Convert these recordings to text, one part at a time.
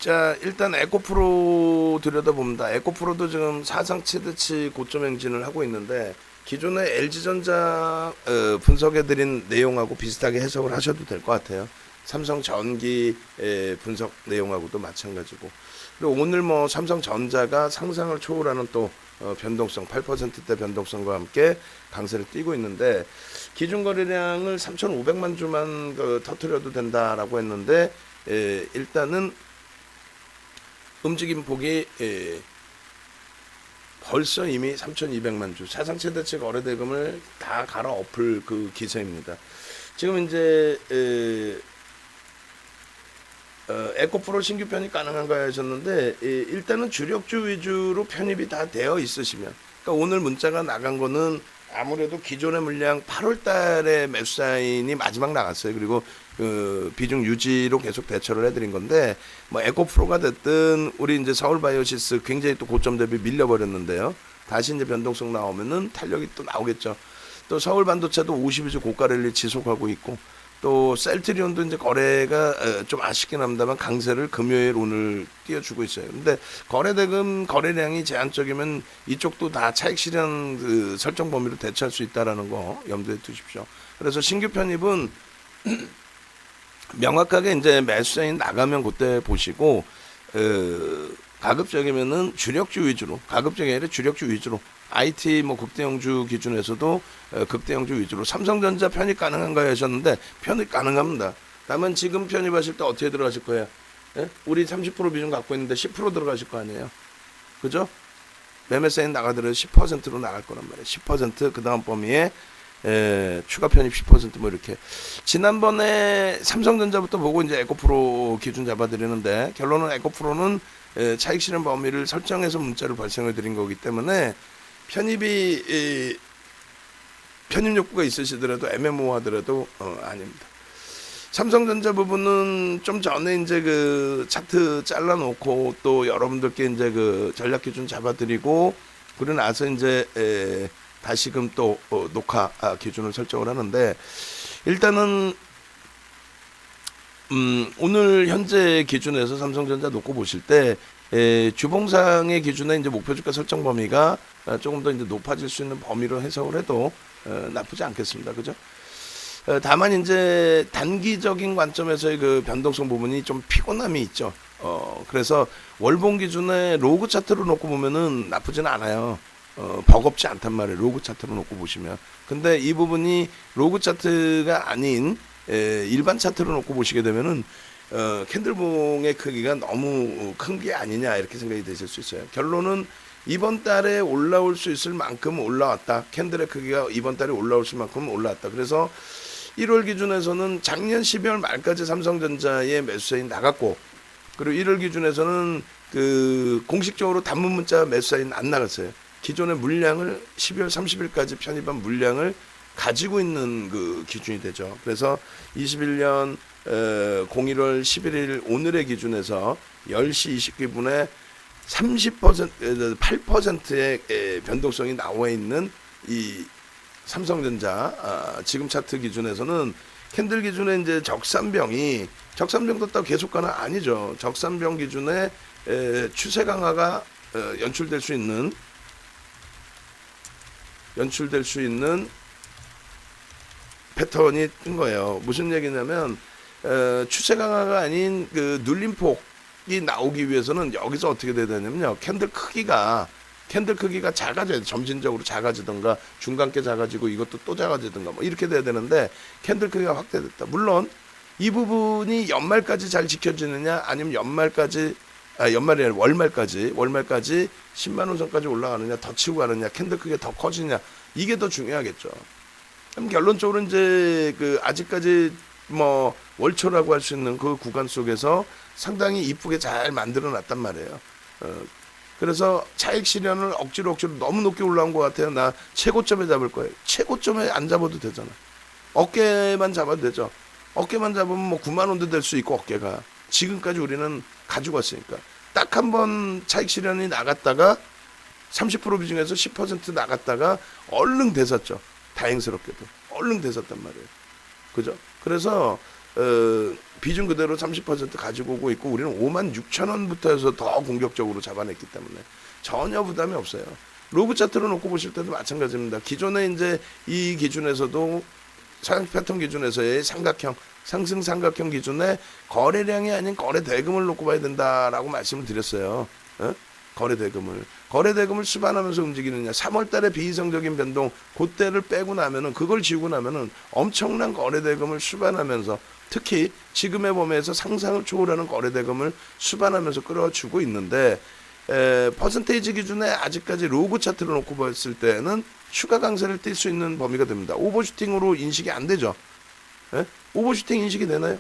자, 일단 에코프로 들여다봅니다. 에코프로도 지금 사상 최대치 고점 행진을 하고 있는데 기존의 LG전자 분석해드린 내용하고 비슷하게 해석을 하셔도 될 것 같아요. 삼성전기 분석 내용하고도 마찬가지고. 그리고 오늘 뭐 삼성전자가 상상을 초월하는 또 변동성 8%대 변동성과 함께 강세를 띠고 있는데 기준 거래량을 3,500만 주만 터뜨려도 된다라고 했는데 일단은 움직임 폭이 벌써 이미 3,200만 주 사상 최대치 거래 대금을 다 갈아엎을 그 기세입니다. 지금 이제 에코프로 신규 편입 가능한가 하셨는데 일단은 주력주 위주로 편입이 다 되어 있으시면, 그러니까 오늘 문자가 나간 거는 아무래도 기존의 물량 8월 달에 매수 사인이 마지막 나갔어요. 그리고 그 비중 유지로 계속 대처를 해드린 건데, 뭐 에코프로가 됐든 우리 이제 서울바이오시스 굉장히 또 고점 대비 밀려버렸는데요. 다시 이제 변동성 나오면은 탄력이 또 나오겠죠. 또 서울반도체도 52주 고가 랠리 지속하고 있고, 또 셀트리온도 이제 거래가 좀 아쉽긴 합니다만 강세를 금요일 오늘 띄워주고 있어요. 근데 거래대금 거래량이 제한적이면 이쪽도 다 차익 실현 그 설정 범위로 대처할 수 있다라는 거 염두에 두십시오. 그래서 신규 편입은 명확하게 이제 매수사인 나가면 그때 보시고 가급적이면은 주력주 위주로, 가급적이 아니라 주력주 위주로, IT 뭐 극대형주 기준에서도 극대형주 위주로. 삼성전자 편입 가능한가요 하셨는데 편입 가능합니다. 다만 지금 편입하실 때 어떻게 들어가실 거예요? 예? 우리 30% 비중 갖고 있는데 10% 들어가실 거 아니에요? 그죠? 매매사인 나가더라도 10%로 나갈 거란 말이에요. 10% 그 다음 범위에 추가 편입 10% 뭐 이렇게. 지난번에 삼성전자부터 보고 이제 에코프로 기준 잡아드리는데 결론은 에코프로는 차익 실현 범위를 설정해서 문자를 발송해 드린 거기 때문에 편입이 편입 욕구가 있으시더라도 애매모호하더라도 아닙니다. 삼성전자 부분은 좀 전에 이제 그 차트 잘라놓고 또 여러분들께 이제 그 전략 기준 잡아드리고 그러고 나서 이제 다시금 또 녹화 기준을 설정을 하는데 일단은 오늘 현재 기준에서 삼성전자 놓고 보실 때 주봉상의 기준에 이제 목표 주가 설정 범위가 조금 더 이제 높아질 수 있는 범위로 해석을 해도 나쁘지 않겠습니다. 그죠? 다만 이제 단기적인 관점에서의 그 변동성 부분이 좀 피곤함이 있죠. 그래서 월봉 기준에 로그 차트로 놓고 보면은 나쁘진 않아요. 버겁지 않단 말이에요. 로그 차트로 놓고 보시면. 근데 이 부분이 로그 차트가 아닌 일반 차트로 놓고 보시게 되면은 캔들봉의 크기가 너무 큰 게 아니냐 이렇게 생각이 되실 수 있어요. 결론은 이번 달에 올라올 수 있을 만큼 올라왔다. 캔들의 크기가 이번 달에 올라올 수 만큼 올라왔다. 그래서 1월 기준에서는 작년 12월 말까지 삼성전자의 매수사인 나갔고, 그리고 1월 기준에서는 그 공식적으로 단문 문자 매수사인 안 나갔어요. 기존의 물량을 12월 30일까지 편입한 물량을 가지고 있는 그 기준이 되죠. 그래서 21년 01월 11일 오늘의 기준에서 10시 20분에 8%의 변동성이 나와 있는 이 삼성전자 지금 차트 기준에서는 캔들 기준에 이제 적산병도 또 계속 가나 아니죠. 적산병 기준에 추세 강화가 연출될 수 있는 패턴이 뜬 거예요. 무슨 얘기냐면 추세 강화가 아닌 그 눌림폭이 나오기 위해서는 여기서 어떻게 돼야 되냐면요. 캔들 크기가 작아져야 돼. 점진적으로 작아지던가 중간께 작아지고 이것도 또 작아지던가 뭐 이렇게 돼야 되는데 캔들 크기가 확대됐다. 물론 이 부분이 연말까지 잘 지켜지느냐 아니면 연말이 아니라 월말까지 10만 원 선까지 올라가느냐 더 치고 가느냐 캔들 크기가 더 커지냐 이게 더 중요하겠죠. 그럼 결론적으로 이제 그 아직까지 뭐 월초라고 할 수 있는 그 구간 속에서 상당히 이쁘게 잘 만들어 놨단 말이에요. 그래서 차익 실현을 억지로 너무 높게 올라온 것 같아요. 나 최고점에 잡을 거예요. 최고점에 안 잡아도 되잖아. 어깨만 잡아도 되죠. 어깨만 잡으면 뭐 9만 원도 될 수 있고 어깨가. 지금까지 우리는 가지고 왔으니까. 딱 한 번 차익 실현이 나갔다가 30% 비중에서 10% 나갔다가 얼른 되었죠. 다행스럽게도 얼른 되었단 말이에요. 그죠? 그래서 비중 그대로 30% 가지고 오고 있고 우리는 56,000원부터 해서 더 공격적으로 잡아냈기 때문에 전혀 부담이 없어요. 로그 차트로 놓고 보실 때도 마찬가지입니다. 기존에 이제 이 기준에서도 상승 패턴 기준에서의 삼각형, 상승 삼각형 기준에 거래량이 아닌 거래 대금을 놓고 봐야 된다라고 말씀을 드렸어요. 거래 대금을 수반하면서 움직이느냐. 3월 달에 비이성적인 변동, 그때를 빼고 나면은, 그걸 지우고 나면은 엄청난 거래 대금을 수반하면서, 특히 지금의 범위에서 상상을 초월하는 거래 대금을 수반하면서 끌어주고 있는데, 퍼센테이지 기준에 아직까지 로그 차트를 놓고 봤을 때는 추가 강세를 띌 수 있는 범위가 됩니다. 오버슈팅으로 인식이 안 되죠. 오버슈팅 인식이 되나요?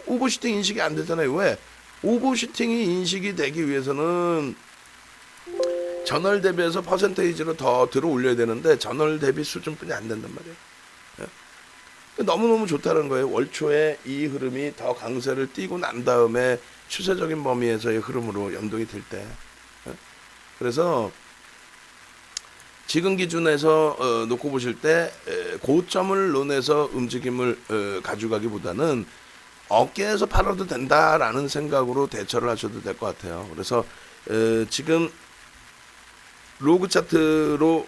오버슈팅 인식이 안 되잖아요. 왜? 오버슈팅이 인식이 되기 위해서는 전월 대비해서 퍼센테이지로 더 들어 올려야 되는데 전월 대비 수준뿐이 안 된단 말이에요. 너무너무 좋다는 거예요. 월초에 이 흐름이 더 강세를 띠고 난 다음에 추세적인 범위에서의 흐름으로 연동이 될 때. 그래서 지금 기준에서 놓고 보실 때 고점을 논해서 움직임을 가져가기보다는 어깨에서 팔아도 된다라는 생각으로 대처를 하셔도 될 것 같아요. 그래서 지금 로그 차트로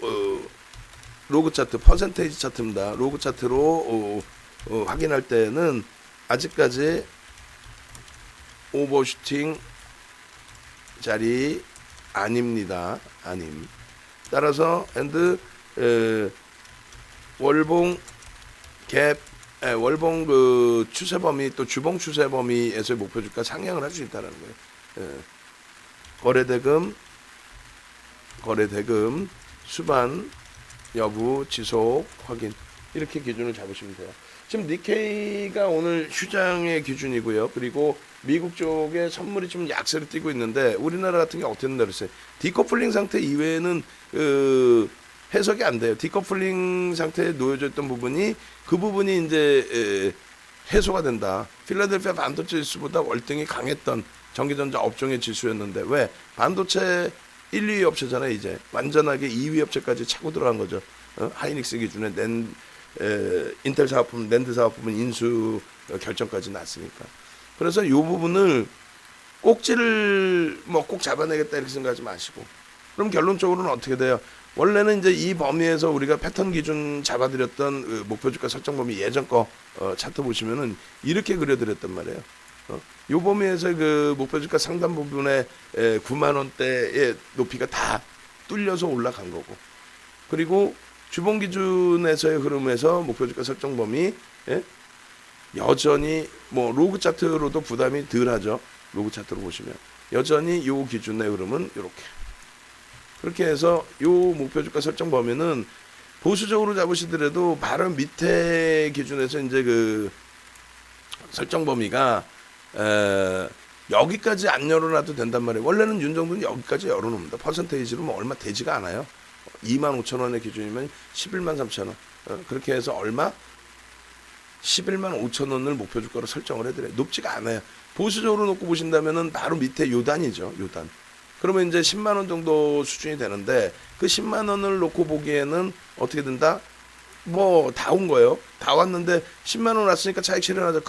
로그 차트 퍼센테이지 차트입니다. 로그 차트로 확인할 때는 아직까지 오버슈팅 자리 아닙니다. 아님. 따라서 월봉 갭 월봉 그 추세 범위 또 주봉 추세 범위에서의 목표 주가 상향을 할 수 있다는 거예요. 거래대금 수반 여부 지속 확인 이렇게 기준을 잡으시면 돼요. 지금 니케이가 오늘 휴장의 기준이고요. 그리고 미국 쪽에 선물이 좀 약세를 띄고 있는데 우리나라 같은 게 어떻게 된다 그랬어요. 디커플링 상태 이외에는 해석이 안 돼요. 디커플링 상태에 놓여져 있던 부분이 그 부분이 이제 해소가 된다. 필라델피아 반도체 지수보다 월등히 강했던 전기전자 업종의 지수였는데 왜? 반도체 1, 2위 업체잖아요. 이제 완전하게 2위 업체까지 차고 들어간 거죠. 하이닉스 기준에 인텔 사업부문, 낸드 사업부문 인수 결정까지 났으니까. 그래서 이 부분을 꼭지를 뭐 꼭 잡아내겠다 이렇게 생각하지 마시고. 그럼 결론적으로는 어떻게 돼요? 원래는 이제 이 범위에서 우리가 패턴 기준 잡아드렸던 목표 주가 설정 범위 예전 거 차트 보시면은 이렇게 그려드렸단 말이에요. 요 범위에서 그 목표 주가 상단 부분에 9만 원대의 높이가 다 뚫려서 올라간 거고. 그리고 주봉 기준에서의 흐름에서 목표 주가 설정 범위 여전히 뭐 로그 차트로도 부담이 덜하죠. 로그 차트로 보시면 여전히 요 기준의 흐름은 이렇게. 그렇게 해서 요 목표 주가 설정 범위는 보수적으로 잡으시더라도 바로 밑에 기준에서 이제 그 설정 범위가 여기까지 안 열어놔도 된단 말이에요. 원래는 윤정부는 여기까지 열어놓습니다. 퍼센테이지로 뭐 얼마 되지가 않아요. 25,000원의 기준이면 113,000원. 그렇게 해서 얼마? 115,000원을 목표 주가로 설정을 해드려요. 높지가 않아요. 보수적으로 놓고 보신다면은 바로 밑에 요단이죠. 요단. 그러면 이제 10만 원 정도 수준이 되는데 그 10만 원을 놓고 보기에는 어떻게 된다? 뭐 다 온 거예요. 다 왔는데 10만 원 왔으니까 차익 실현하자.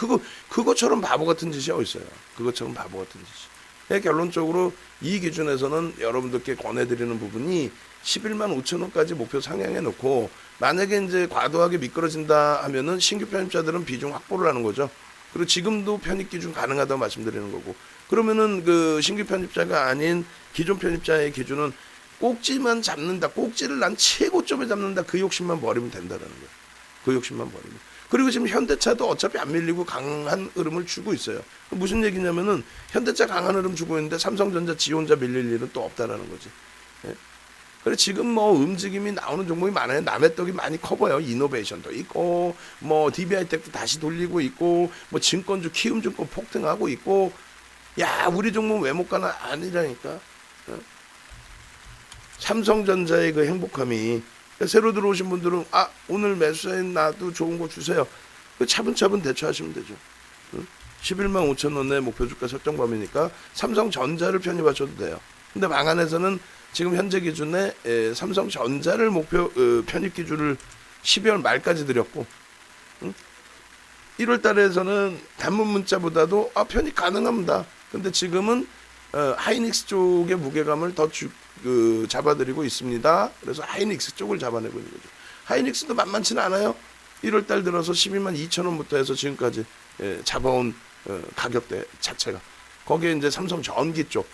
그거처럼 바보 같은 짓이 어디 있어요. 그것처럼 바보 같은 짓이. 결론적으로 이 기준에서는 여러분들께 권해드리는 부분이 11만 5천 원까지 목표 상향해 놓고 만약에 이제 과도하게 미끄러진다 하면은 신규 편입자들은 비중 확보를 하는 거죠. 그리고 지금도 편입 기준 가능하다고 말씀드리는 거고. 그러면은 그 신규 편입자가 아닌 기존 편입자의 기준은 꼭지만 잡는다. 꼭지를 난 최고점에 잡는다. 그 욕심만 버리면 된다는 거예요. 그 욕심만 버리면. 그리고 지금 현대차도 어차피 안 밀리고 강한 흐름을 주고 있어요. 무슨 얘기냐면은 현대차 강한 흐름 주고 있는데 삼성전자 지 혼자 밀릴 일은 또 없다라는 거지. 예? 그래 지금 뭐 움직임이 나오는 종목이 많아요. 남의 떡이 많이 커 보여. 이노베이션도 있고 뭐 DB하이텍도 다시 돌리고 있고 뭐 증권주 키움증권 폭등하고 있고 야 우리 종목 왜 못 가나 아니라니까. 삼성전자의 그 행복함이 새로 들어오신 분들은 아 오늘 매수해 나도 좋은 거 주세요. 차분차분 대처하시면 되죠. 11만 5천 원의 목표 주가 설정 범위니까 삼성전자를 편입하셔도 돼요. 근데 방안에서는 지금 현재 기준에 삼성전자를 목표 편입 기준을 12월 말까지 드렸고 1월 달에서는 단문 문자보다도 편입 가능합니다. 근데 지금은 하이닉스 쪽의 무게감을 더 잡아드리고 있습니다. 그래서 하이닉스 쪽을 잡아내고 있는 거죠. 하이닉스도 만만치는 않아요. 1월 달 들어서 12만 2천 원부터 해서 지금까지 잡아온 가격대 자체가. 거기에 이제 삼성 전기 쪽.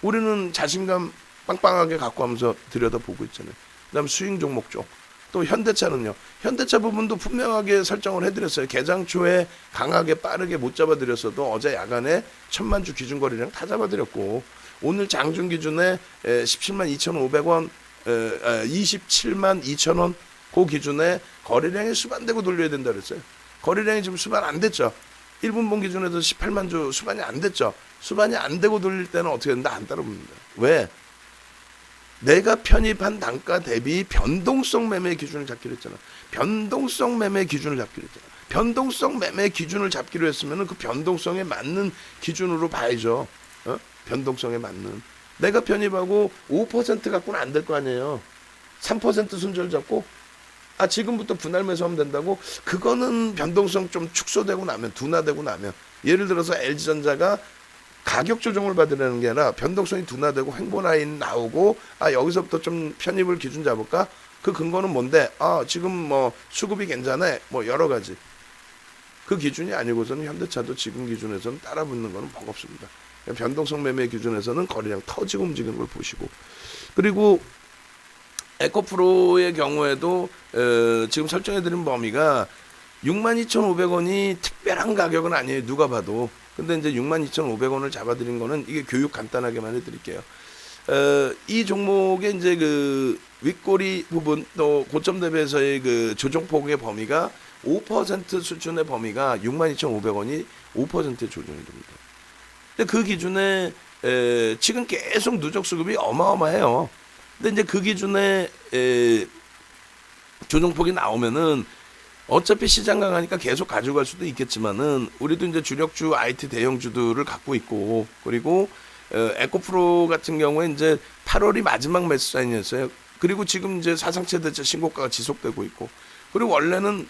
우리는 자신감 빵빵하게 갖고 하면서 들여다보고 있잖아요. 그 다음 수익 종목 쪽. 또 현대차는요. 현대차 부분도 분명하게 설정을 해드렸어요. 개장 초에 강하게 빠르게 못 잡아드렸어도 어제 야간에 1000만 주 기준거래량 다 잡아드렸고 오늘 장중 기준에 17만 2,500원, 27만 2천원 그 기준에 거래량이 수반되고 돌려야 된다 그랬어요. 거래량이 지금 수반 안 됐죠. 1분봉 기준에도 18만 주 수반이 안 됐죠. 수반이 안 되고 돌릴 때는 어떻게 된다? 안 따라붙는다. 왜? 내가 편입한 단가 대비 변동성 매매 기준을 잡기로 했잖아. 변동성 매매 기준을 잡기로 했잖아. 변동성 매매 기준을 잡기로 했으면 그 변동성에 맞는 기준으로 봐야죠. 변동성에 맞는. 내가 편입하고 5% 갖고는 안 될 거 아니에요. 3% 순절 잡고 지금부터 분할 매수하면 된다고? 그거는 변동성 좀 축소되고 나면, 둔화되고 나면, 예를 들어서 LG전자가 가격 조정을 받으려는 게 아니라 변동성이 둔화되고 횡보 라인 나오고 여기서부터 좀 편입을 기준 잡을까? 그 근거는 뭔데? 지금 뭐 수급이 괜찮아. 뭐 여러 가지. 그 기준이 아니고서는 현대차도 지금 기준에서는 따라붙는 거는 버겁습니다. 변동성 매매 기준에서는 거래량 터지고 움직이는 걸 보시고. 그리고 에코프로의 경우에도 지금 설정해드린 범위가 62,500원이 특별한 가격은 아니에요. 누가 봐도. 근데 이제 62,500원을 잡아드린 거는 이게 교육 간단하게만 해드릴게요. 이 종목의 이제 그 윗꼬리 부분 또 고점 대비해서의 그 조정폭의 범위가 5% 수준의 범위가 62,500원이 5%의 조정이 됩니다. 근데 그 기준에 지금 계속 누적 수급이 어마어마해요. 근데 이제 그 기준에 조정폭이 나오면은 어차피 시장 강하니까 계속 가져갈 수도 있겠지만은 우리도 이제 주력주 IT 대형주들을 갖고 있고 그리고 에코프로 같은 경우에 이제 8월이 마지막 매수 사인이었어요. 그리고 지금 이제 사상 최대치 신고가가 지속되고 있고 그리고 원래는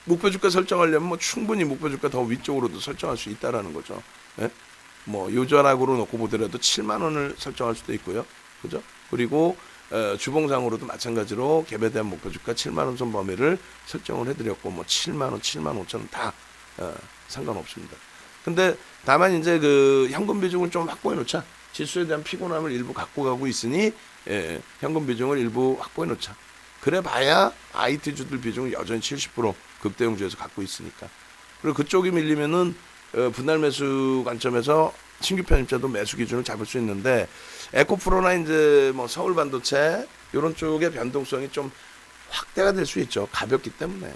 목표 주가 설정하려면 뭐 충분히 목표 주가 더 위쪽으로도 설정할 수 있다라는 거죠. 예? 뭐 요전학으로 놓고 보더라도 7만 원을 설정할 수도 있고요. 그죠? 그리고 주봉상으로도 마찬가지로 갭에 대한 목표 주가 7만 원 선 범위를 설정을 해드렸고 뭐 7만 원, 7만 5천 원 다 상관없습니다. 근데 다만 이제 그 현금 비중을 좀 확보해 놓자. 지수에 대한 피곤함을 일부 갖고 가고 있으니 현금 비중을 일부 확보해 놓자. 그래 봐야 IT 주들 비중은 여전히 70% 극대형주에서 갖고 있으니까. 그리고 그쪽이 밀리면은 분할 매수 관점에서 신규 편입자도 매수 기준을 잡을 수 있는데 에코프로나 이제 뭐 서울 반도체 이런 쪽의 변동성이 좀 확대가 될 수 있죠. 가볍기 때문에.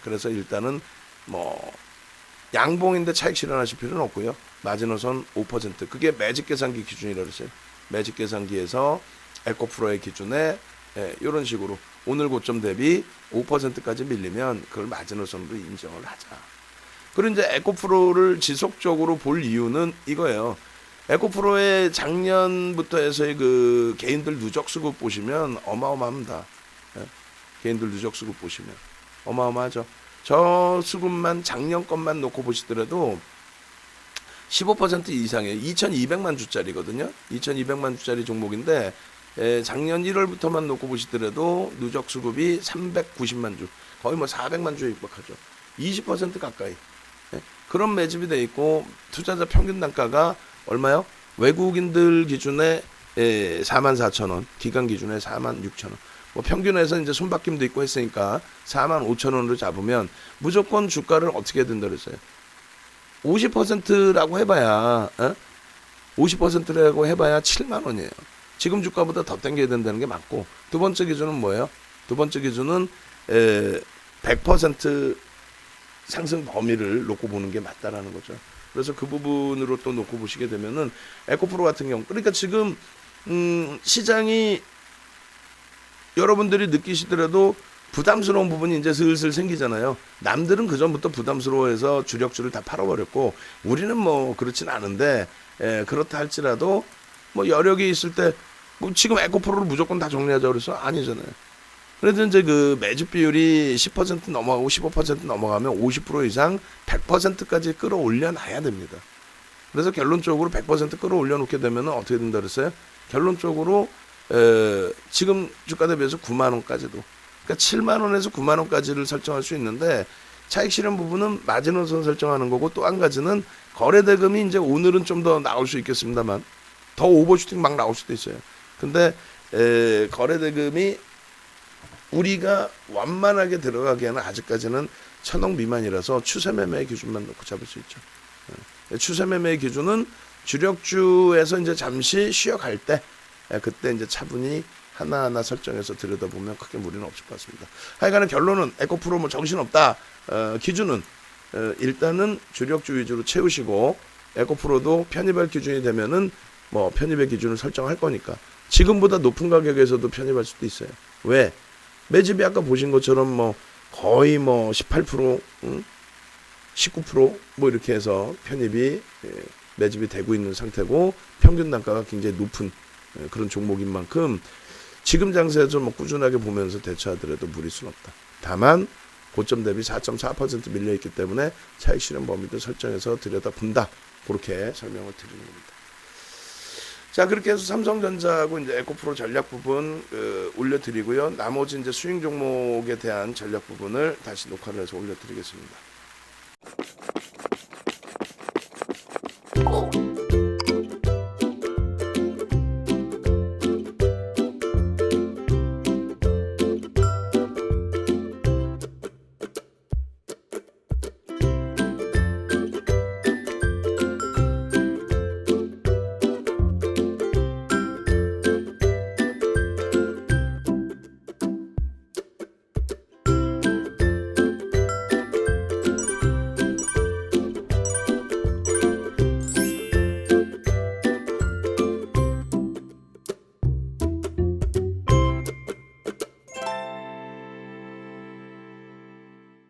그래서 일단은 뭐 양봉인데 차익 실현하실 필요는 없고요. 마지노선 5%. 그게 매직 계산기 기준이라고 그랬어요. 매직 계산기에서 에코프로의 기준에 이런 식으로 오늘 고점 대비 5%까지 밀리면 그걸 마지노선으로 인정을 하자. 그리고 이제 에코프로를 지속적으로 볼 이유는 이거예요. 에코프로의 작년부터 해서의 그 개인들 누적 수급 보시면 어마어마합니다. 개인들 누적 수급 보시면 어마어마하죠. 저 수급만 작년 것만 놓고 보시더라도 15% 이상의 2,200만 주짜리거든요. 2,200만 주짜리 종목인데 작년 1월부터만 놓고 보시더라도 누적 수급이 390만 주, 거의 뭐 400만 주에 육박하죠. 20% 가까이. 그런 매집이 돼 있고 투자자 평균 단가가 얼마요? 외국인들 기준에 44,000원, 기관 기준에 46,000원. 뭐 평균에서 이제 손바뀜도 있고 했으니까 45,000원으로 잡으면 무조건 주가를 어떻게 해야 된다 그랬어요? 50%라고 해봐야 50%라고 해봐야 7만 원이에요. 지금 주가보다 더 당겨야 된다는 게 맞고 두 번째 기준은 뭐예요? 두 번째 기준은 100% 상승 범위를 놓고 보는 게 맞다라는 거죠. 그래서 그 부분으로 또 놓고 보시게 되면은 에코프로 같은 경우 그러니까 지금 시장이 여러분들이 느끼시더라도 부담스러운 부분이 이제 슬슬 생기잖아요. 남들은 그 전부터 부담스러워해서 주력주를 다 팔아버렸고 우리는 뭐 그렇진 않은데 그렇다 할지라도 뭐 여력이 있을 때 뭐 지금 에코프로를 무조건 다 정리하자 그래서 아니잖아요. 그래도 이제 그 매집 비율이 10% 넘어가고 15% 넘어가면 50% 이상 100%까지 끌어올려 놔야 됩니다. 그래서 결론적으로 100% 끌어올려 놓게 되면 어떻게 된다 그랬어요? 결론적으로 지금 주가 대비해서 9만 원까지도, 그러니까 7만 원에서 9만 원까지를 설정할 수 있는데, 차익 실현 부분은 마지노선 설정하는 거고, 또 한 가지는 거래 대금이 이제 오늘은 좀 더 나올 수 있겠습니다만 더 오버슈팅 막 나올 수도 있어요. 근데 거래 대금이 우리가 완만하게 들어가기에는 아직까지는 1,000억 미만이라서 추세 매매 기준만 놓고 잡을 수 있죠. 추세 매매 기준은 주력주에서 이제 잠시 쉬어갈 때, 그때 이제 차분히 하나하나 설정해서 들여다보면 크게 무리는 없을 것 같습니다. 하여간에 결론은 에코프로 뭐 정신없다. 기준은 일단은 주력주 위주로 채우시고, 에코프로도 편입할 기준이 되면은 뭐 편입의 기준을 설정할 거니까 지금보다 높은 가격에서도 편입할 수도 있어요. 왜? 매집이 아까 보신 것처럼 뭐 거의 뭐 18%, 19% 이렇게 해서 편입이 매집이 되고 있는 상태고, 평균 단가가 굉장히 높은 그런 종목인 만큼 지금 장세에서 뭐 꾸준하게 보면서 대처하더라도 무리수는 없다. 다만 고점 대비 4.4% 밀려있기 때문에 차익 실현 범위도 설정해서 들여다본다. 그렇게 설명을 드리는 겁니다. 자, 그렇게 해서 삼성전자하고 이제 에코프로 전략 부분 올려드리고요. 나머지 이제 수익 종목에 대한 전략 부분을 다시 녹화를 해서 올려드리겠습니다.